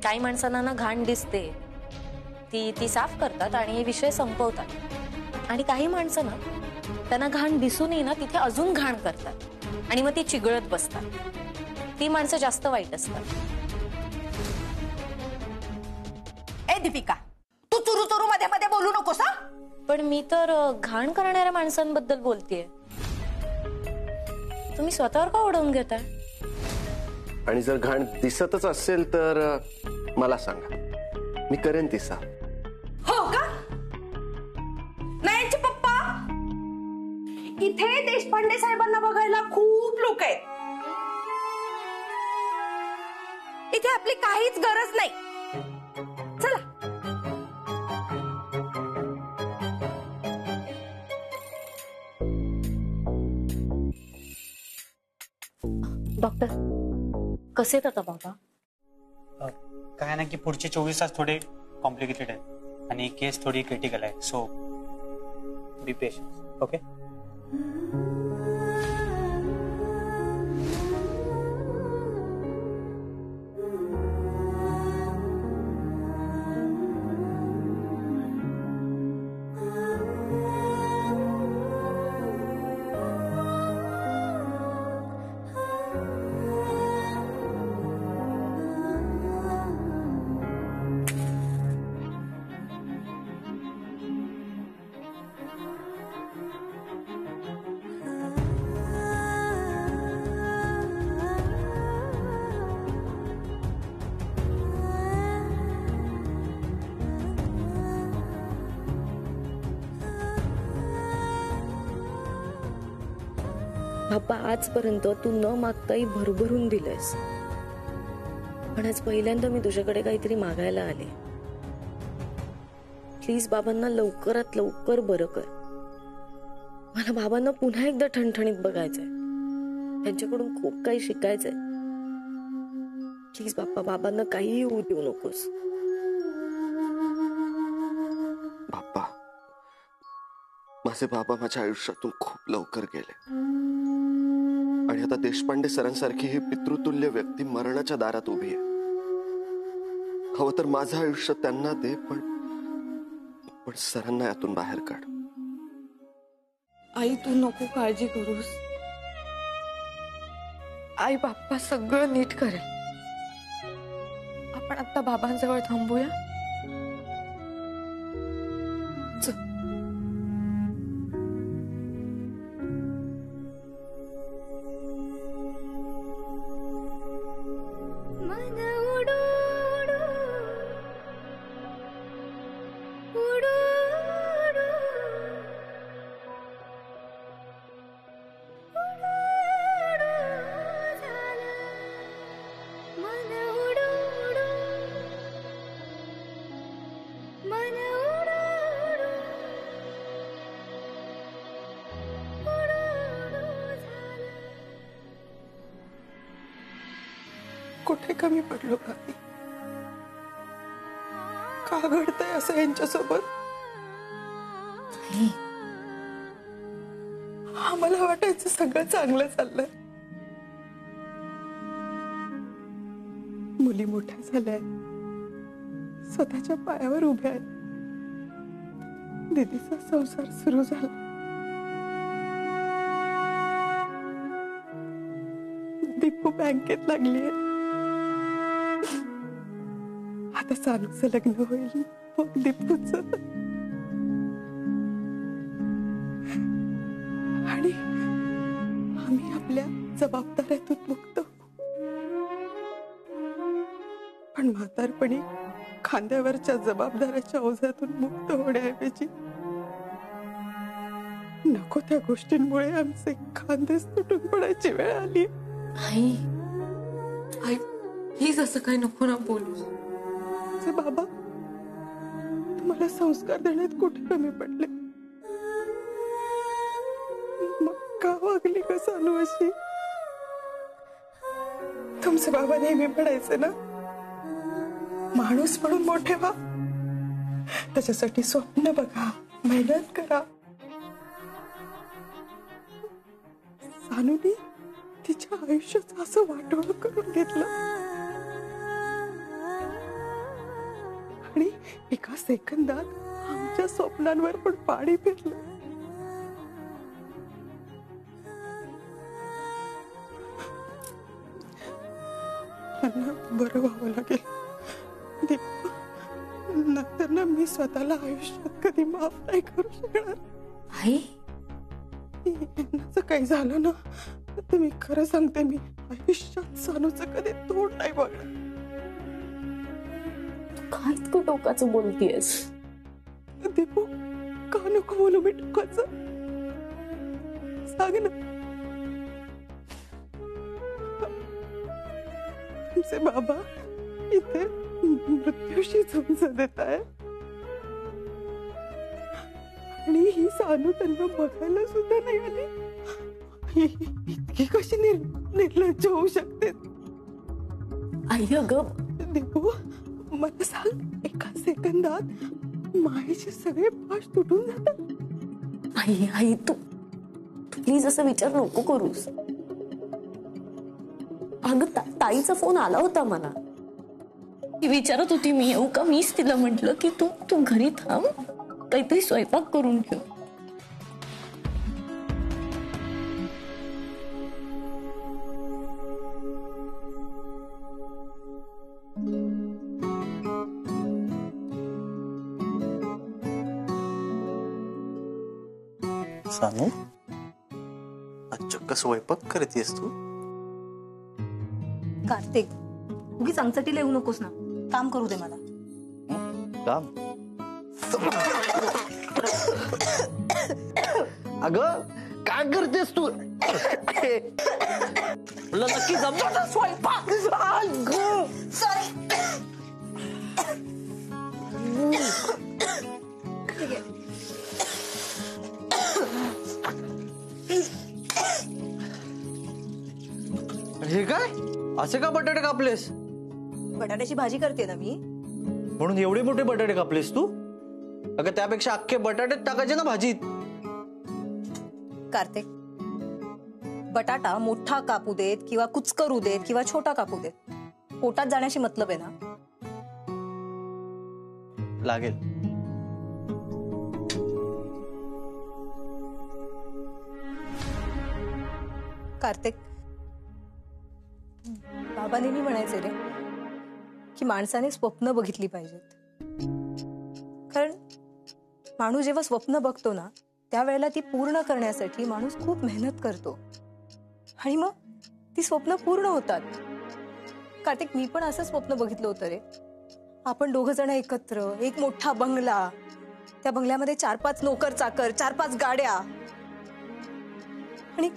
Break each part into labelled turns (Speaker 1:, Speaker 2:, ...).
Speaker 1: काही माणसांना ना घाण दिसते ती साफ करतात आणि हे विषय संपवतात आणि काही माणसं ना त्यांना घाण दिसूनही ना तिथे अजून घाण करतात आणि मग ती चिघळत बसतात. ती माणसं जास्त वाईट असतात.
Speaker 2: ए दीपिका, तू चुरू चुरू मध्ये मध्ये बोलू नकोस हा.
Speaker 1: पण मी तर घाण करणाऱ्या माणसांबद्दल बोलतेय. तुम्ही स्वतःवर का ओढवून घेताय?
Speaker 3: आणि जर घाण दिसतच असेल तर मला सांगा, मी करेन ती साफ.
Speaker 2: हो का? नयनचे पप्पा, इथे देशपांडे साहेबांना बघायला खूप लोक आहेत. इथे आपली काहीच गरज नाही. चला.
Speaker 1: डॉक्टर कसे आहेत आता बाबा?
Speaker 4: काय ना की पुढचे 24 तास थोडे कॉम्प्लिकेटेड आहेत आणि केस थोडी क्रिटिकल आहे. So be patient. ओके.
Speaker 1: बाबा आजपर्यंत तू न मागताही भरभरून दिलंयस, पण आज पहिल्यांदा मी तुझ्याकडे काहीतरी मागायला आले. प्लीज बाबांना लवकरात लवकर बरं कर. मला बाबांना पुन्हा एकदा ठणठणीत बघायचंय. त्यांच्याकडून खूप काही शिकायचंय. प्लीज बाप्पा, बाबांना काहीही होऊ देऊ नकोस.
Speaker 3: बाप्पा, माझे बाबा माझ्या आयुष्यातून खूप लवकर गेले आणि आता देशपांडे सरांसारखी ही पितृतुल्य व्यक्ती मरणाच्या दारात उभी आहे. हवं तर माझं आयुष्य त्यांना दे, पण सरांना यातून बाहेर काढ.
Speaker 5: आई, तू नको काळजी करूस. आई बाप्पा सगळं नीट करेल. आपण आता बाबांजवळ थांबूया. कुठे कमी पडलो का? का घडतंय असं यांच्यासोबत? आम्हाला वाटायचं सगळं चांगलं चाललंय. मुली मोठ्या झाल्या, स्वतःच्या पायावर उभ्या आहेत. दीदीचा संसार सुरू झाला. दीपू बँकेत लागलीये. आता सानूचं लग्न होईल, मग दीपूचं. आणि आम्ही आपल्या जबाबदाऱ्यातून मुक्त. पण म्हातारपणी खांद्यावरच्या जबाबदाऱ्याच्या ओझ्यातून मुक्त होण्याऐवजी नको त्या गोष्टींमुळे आमचे खांदेच तुटून पडायची वेळ आली. आई, आई प्लीज असं काही नको ना बोलू.
Speaker 2: बाबा तुम्हाला संस्कार देण्यात कुठे कमी पडले? मग का वागली का सानू अशी? तुमचे बाबा नेहमी म्हणायचे ना, माणूस म्हणून मोठे व्हा, त्याच्यासाठी स्वप्न बघा, मेहनत करा. सानूने तिच्या आयुष्याचं असं वाटोळं करून घेतलं. एका सेकंदात आमच्या स्वप्नांवर पण पाणी फिरलं. त्यांना बरं व्हावं लागेल दीपू. नंतर ना मी स्वतःला आयुष्यात कधी माफ नाही करू शकणार.
Speaker 1: आई
Speaker 2: यांना जर काही झालं ना तर मी खरं सांगते, मी आयुष्यात सानूचं कधी तोड नाही बघणार.
Speaker 1: काय तू टोकाचं बोलतीयस?
Speaker 2: दीपू, का नको बोलू मी टोकाचं? सांग ना. तुमचे बाबा इथे मृत्यूशी झुंज देत आहे आणि ही सानू त्यांना बघायला सुद्धा नाही आली. इतकी कशी निर्लज्ज होऊ शकते?
Speaker 1: आई अगं
Speaker 2: दीपू, मला सांग, एका सेकंदात मायेचे सगळे पाश तुटून जातात.
Speaker 1: आई आई तू प्लीज असं विचार नको करूस. अगं ताईचा फोन आला होता मला. ती विचारत होती मी येऊ का. मीच तिला म्हंटल की तू घरी थांब, काहीतरी स्वयंपाक करून ठेव.
Speaker 6: सानू, आज चक्क स्वयंपाक करतेस तू?
Speaker 7: कार्तिक, उगीच अंगचटीला येऊ नकोस ना. काम करू दे मला.
Speaker 6: काम? अगं काय करतेस तू? तुला नक्की जमणार स्वयंपाक? हे काय असे का बटाटे कापलेस?
Speaker 7: बटाट्याची भाजी करते ना मी.
Speaker 6: म्हणून एवढे मोठे बटाटे कापलेस तू? अगं त्यापेक्षा अख्खे बटाटे टाकायचे ना भाजीत.
Speaker 7: कार्तिक, बटाटा मोठा कापू देत किंवा कुचकरू देत किंवा छोटा कापू देत, पोटात जाण्याशी मतलब आहे ना.
Speaker 6: लागेल.
Speaker 7: कार्तिक, बाबा नेहमी म्हणायचे रे की माणसाने स्वप्न बघितली पाहिजेत. कारण माणूस जेव्हा स्वप्न बघतो ना त्यावेळेला ती पूर्ण करण्यासाठी माणूस खूप मेहनत करतो आणि मग ती स्वप्न पूर्ण होतात. कार्तिक, मी पण असं स्वप्न बघितलं होतं रे. आपण दोघं जण एकत्र, एक मोठा बंगला, त्या बंगल्यामध्ये 4-5 नोकर चाकर, 4-5 गाड्या. आणि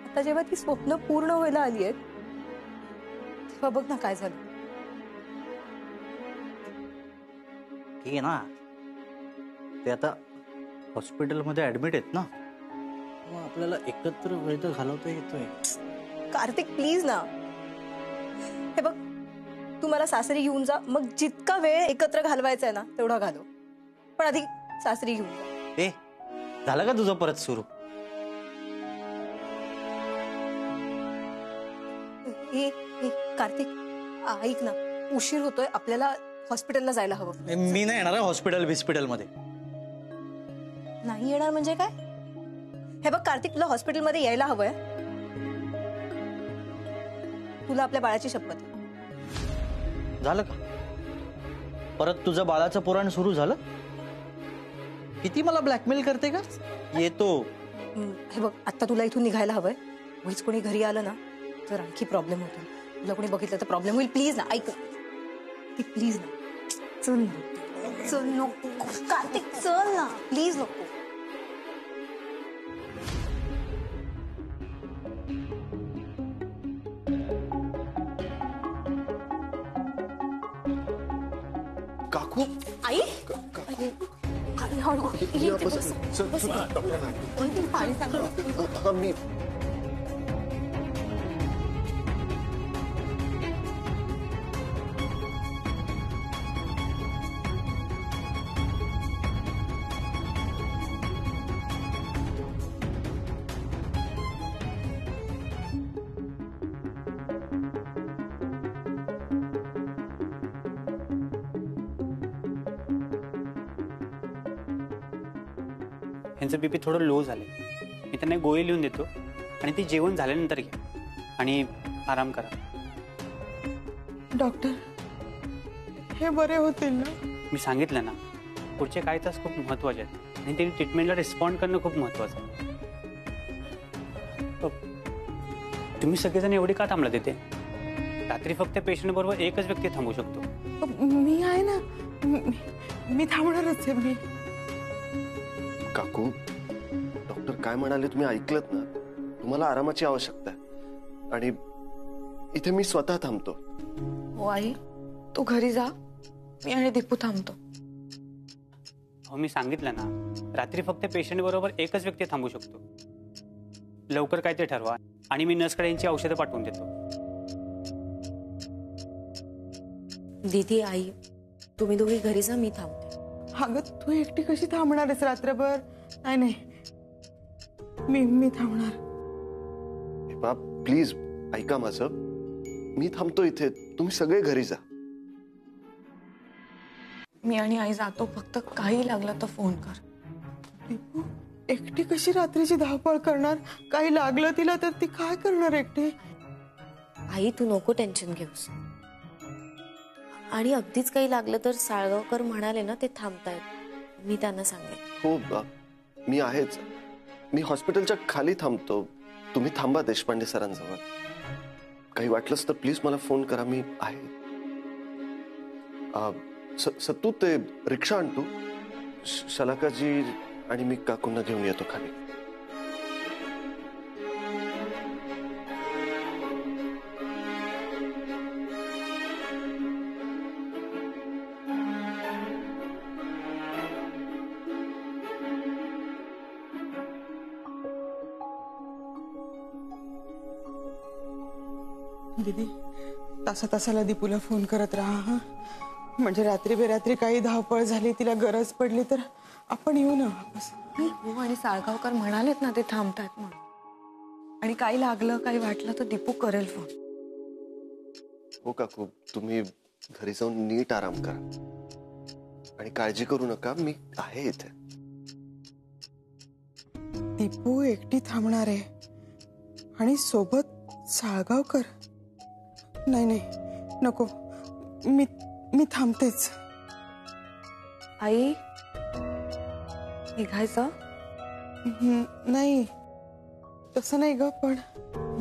Speaker 7: आता जेव्हा ती स्वप्न पूर्ण व्हायला आली आहेत तेव्हा बघ ना काय झालं.
Speaker 6: ठीक आहे ना, ते आता हॉस्पिटलमध्ये ऍडमिट आहेत ना, मग आपल्याला एकत्र वेळ तर घालवता येतोय.
Speaker 7: कार्तिक प्लीज ना. हे बघ, तू मला सासरी घेऊन जा, मग जितका वेळ एकत्र घालवायचा आहे ना तेवढा घालव, पण आधी सासरी घेऊन जा.
Speaker 6: ए झालं का तुझं परत सुरू?
Speaker 7: कार्तिक ऐक ना, उशीर होतोय, आपल्याला हॉस्पिटलला जायला हवं.
Speaker 6: मी नाही येणार हॉस्पिटल मध्ये.
Speaker 7: नाही येणार म्हणजे काय? हे बघ कार्तिक, तुला हॉस्पिटलमध्ये यायला हवंय. तुला आपल्या बाळाची शपथ.
Speaker 6: झालं का परत तुझं बाळाचं पुराण सुरू झालं? किती मला ब्लॅकमेल करते का? येतो.
Speaker 7: हे बघ, आता तुला इथून निघायला हवंय. उगीच कोणी घरी आलं ना तर आणखी प्रॉब्लेम होतो. तुला कोणी बघितलं तर प्रॉब्लेम होईल. प्लीज ना, ऐक प्लीज ना. चल ना, चल. नको कार्तिक, चल ना प्लीज. नको.
Speaker 3: काकू,
Speaker 7: आई हळू. पाणी सांग.
Speaker 3: मी
Speaker 4: त्यांचं बीपी थोडं लो झालं. मी त्यांना गोळी लिहून देतो आणि ती जेवण झाल्यानंतर घ्या आणि आराम करा.
Speaker 2: डॉक्टर, हे बरे होतील ना?
Speaker 4: मी सांगितलं ना, पुढचे काही तास खूप महत्वाचे आहेत आणि त्यांनी ट्रीटमेंटला रिस्पॉन्ड करणं खूप महत्वाचं आहे. तुम्ही सगळेजण एवढे का थांबला तिथे? रात्री फक्त पेशंट बरोबर एकच व्यक्ती थांबू शकतो.
Speaker 2: मी आहे ना, मी थांबणारच आहे. मी
Speaker 3: काकू, डॉक्टर काय म्हणाले तुम्ही ऐकलत ना? तुम्हाला आरामाची आवश्यकता आहे आणि इथे मी स्वतः थांबतो.
Speaker 5: हो आई, तू घरी जा, मी आणि दीपू थांबतो.
Speaker 4: हो, मी सांगितलं ना, रात्री फक्त पेशंट बरोबर एकच व्यक्ती थांबू शकतो. लवकर काय ते ठरवा आणि मी नर्सकडे यांची औषधं पाठवून देतो.
Speaker 1: दीदी, आई, तुम्ही दोघी घरी जा, मी थांबते.
Speaker 2: अगं, तू एकटी कशी थांबणार आहेस रात्रभर? नाही नाही, मी थांबणार.
Speaker 3: बाप, प्लीज ऐका माझं. मी थांबतो इथे, तुम्ही सगळे घरी जा.
Speaker 5: मी आणि आई जातो, फक्त काही लागलं तर फोन कर.
Speaker 2: दीपू, एकटी कशी रात्रीची धावपळ करणार? काही लागलं तिला तर ती काय करणार एकटी?
Speaker 1: आई, तू नको टेन्शन घेऊस. आणि अगदीच काही लागलं तर साळगावकर म्हणाले ना, ते थांबतायत, मी त्यांना सांगेन.
Speaker 3: हो बाप, मी आहेच. मी हॉस्पिटलच्या खाली थांबतो, तुम्ही थांबा देशपांडे सरांजवळ. काही वाटलंच तर प्लीज मला फोन करा, मी आहे. सत्तू, ते रिक्षा आणतो. शलाकाजी आणि मी काकूंना घेऊन येतो खाली.
Speaker 2: दीदी, तासाला दीपूला फोन करत राहा हा. म्हणजे रात्री बेरात्री काही धावपळ झाली, तिला गरज पडली तर आपण येऊ ना वापस.
Speaker 5: हो, आणि साळगावकर म्हणालेत ना ते थांबतात म्हणून. आणि काही लागलं, काही वाटलं तर दीपू करेल फोन.
Speaker 3: हो काकू, तुम्ही घरी जाऊन नीट आराम करा आणि काळजी करू नका, मी आहे इथे.
Speaker 2: दीपू एकटी थांबणार आहे आणि सोबत साळगावकर? नाही नाही, नको, मी थांबतेच.
Speaker 5: आई, निघायचं?
Speaker 2: नाही, तसं नाही ग, पण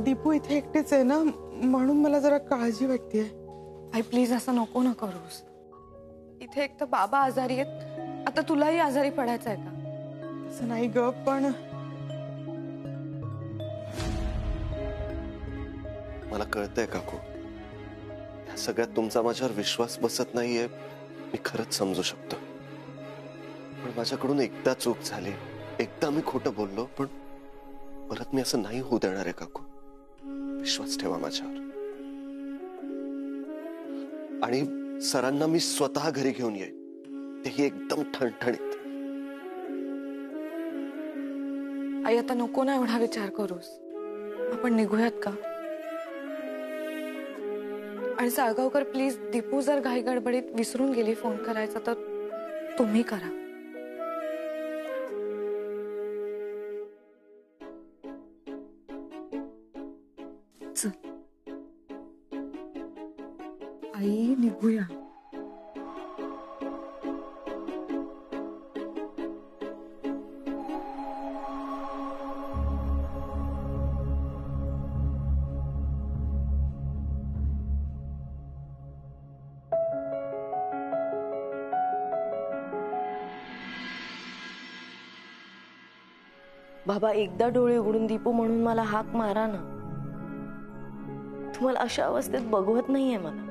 Speaker 2: दीपू इथे एकटीच आहे ना, म्हणून मला जरा काळजी वाटतेय.
Speaker 5: आई प्लीज, असं नको ना करूस. इथे एक तर बाबा आजारी आहेत, आता तुलाही आजारी पडायचं आहे का?
Speaker 2: तसं नाही ग, पण
Speaker 3: मला कळतंय काकू, या सगळ्यात तुमचा माझ्यावर विश्वास बसत नाहीये, मी खरंच समजू शकतो. पण माझ्याकडून एकदा चूक झाली, एकदा मी खोटं बोललो, पण परत मी असं नाही होऊ देणार आहे काकू. विश्वास ठेवा माझ्यावर. आणि सरांना मी स्वतः घरी घेऊन येईन, तेही एकदम ठणठणीत.
Speaker 5: आई, आता नको ना एवढा विचार करूस, आपण निघूयात का? आणि साळगावकर प्लीज, दीपू जर घाई गडबडीत विसरून गेली फोन करायचा तर तुम्ही करा. आई, निघूया.
Speaker 1: बाबा, एकदा डोळे उघडून दीपू म्हणून मला हाक मारा ना. तुम्हाला अशा अवस्थेत बघवत नाहीये मला.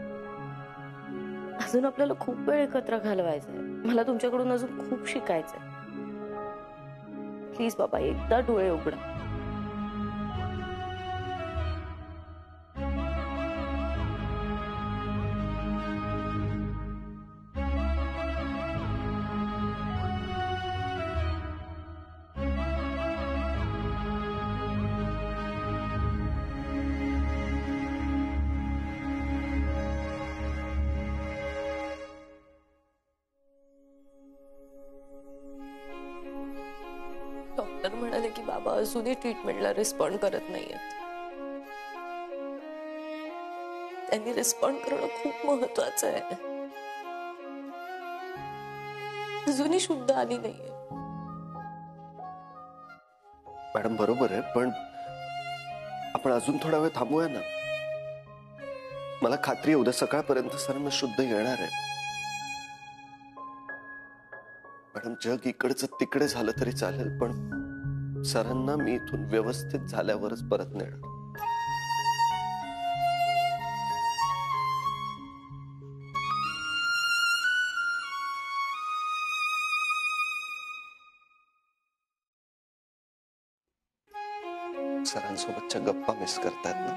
Speaker 1: अजून आपल्याला खूप वेळ एकत्र घालवायचंय. मला तुमच्याकडून अजून खूप शिकायचंय. प्लीज बाबा, एकदा डोळे उघडा. डॉक्टर म्हणाले की बाबा अजूनही ट्रीटमेंटला रिस्पॉन्ड करत नाहीयेत. त्यांनी रिस्पॉन्ड करणं खूप महत्वाचं आहे. अजूनही शुद्ध आली नाहीये.
Speaker 3: मॅडम बरोबर आहे, पण आपण अजून थोडा वेळ थांबूया ना. मला खात्री आहे उद्या सकाळपर्यंत सरांना शुद्ध येणार आहे. मॅडम जग इकडचं तिकडे झालं तरी चालेल, पण सरांना मी इथून व्यवस्थित झाल्यावरच परत नेणार. सरांसोबतच्या गप्पा मिस करतात ना.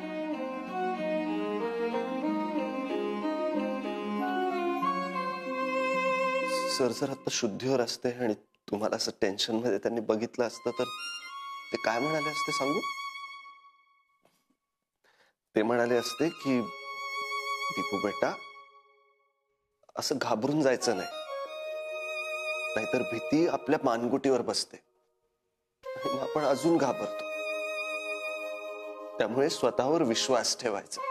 Speaker 3: सर जर आता शुद्धीवर असते आणि तुम्हाला असं टेन्शन मध्ये त्यांनी बघितलं असतं तर ते काय म्हणाले असते सांगू? ते म्हणाले असते की दीपू बेटा असं घाबरून जायचं नाही, नाहीतर भीती आपल्या मानगुटीवर बसते आणि मग आपण अजून घाबरतो. त्यामुळे स्वतःवर विश्वास ठेवायचा.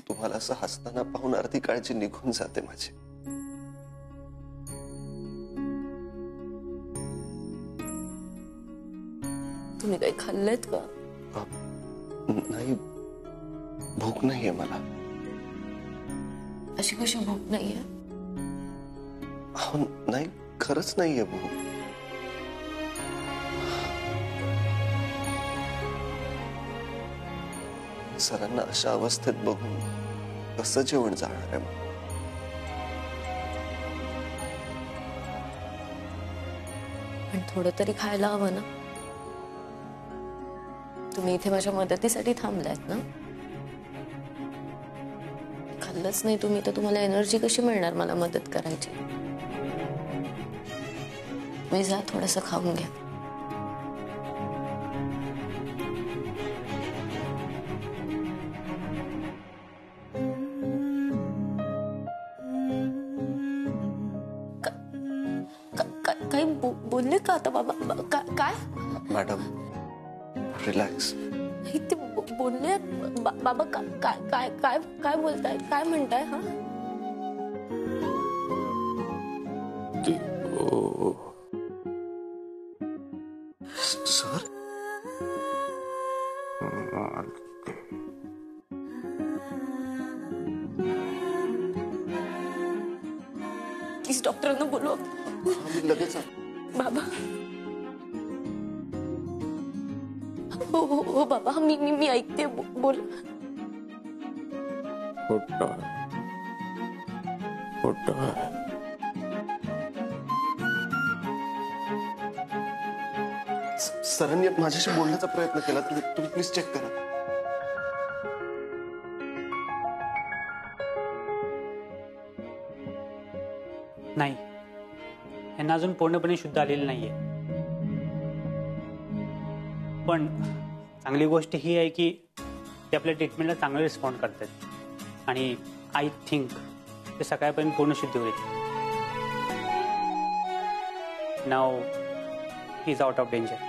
Speaker 3: तुम्हाला असं हसताना पाहून अर्धी काळजी निघून जाते माझी.
Speaker 1: तुम्ही काही खाल्लेत का?
Speaker 3: नाही, भूक नाहीये मला.
Speaker 1: अशी कशी भूक नाहीये?
Speaker 3: हो नाही, खरंच नाहीये भूक. सरांना अशा अवस्थेत बघून कसं जेवण जाणार आहे?
Speaker 1: पण थोडं तरी खायला हवं ना. तुम्ही इथे माझ्या मदतीसाठी थांबलायत ना. खाल्लंच नाही तुम्ही तर तुम्हाला एनर्जी कशी मिळणार मला मदत करायची? मी जा थोडंसं खाऊन घ्या. काही बोलले का आता बाबा? काय
Speaker 3: मॅडम रिलॅक्स.
Speaker 1: नाही ते बोलले बाबा. काय काय काय काय बोलताय? काय म्हणताय? हा
Speaker 3: सर
Speaker 1: प्लीज डॉक्टरांना बोलवा.
Speaker 3: मी लगेच
Speaker 1: बाबा. हो हो हो बाबा, मी ऐकते. बोल.
Speaker 3: सरांनी माझ्याशी बोलण्याचा प्रयत्न केला. तुम्ही प्लीज चेक करा.
Speaker 4: नाही, यांना अजून पूर्णपणे शुद्ध आलेलं नाहीये. पण चांगली गोष्ट ही आहे की ते आपल्या ट्रीटमेंटला चांगलं रिस्पॉन्ड करतात आणि आय थिंक ते सकाळपर्यंत पूर्ण शुद्ध होईल. Now he is out of danger.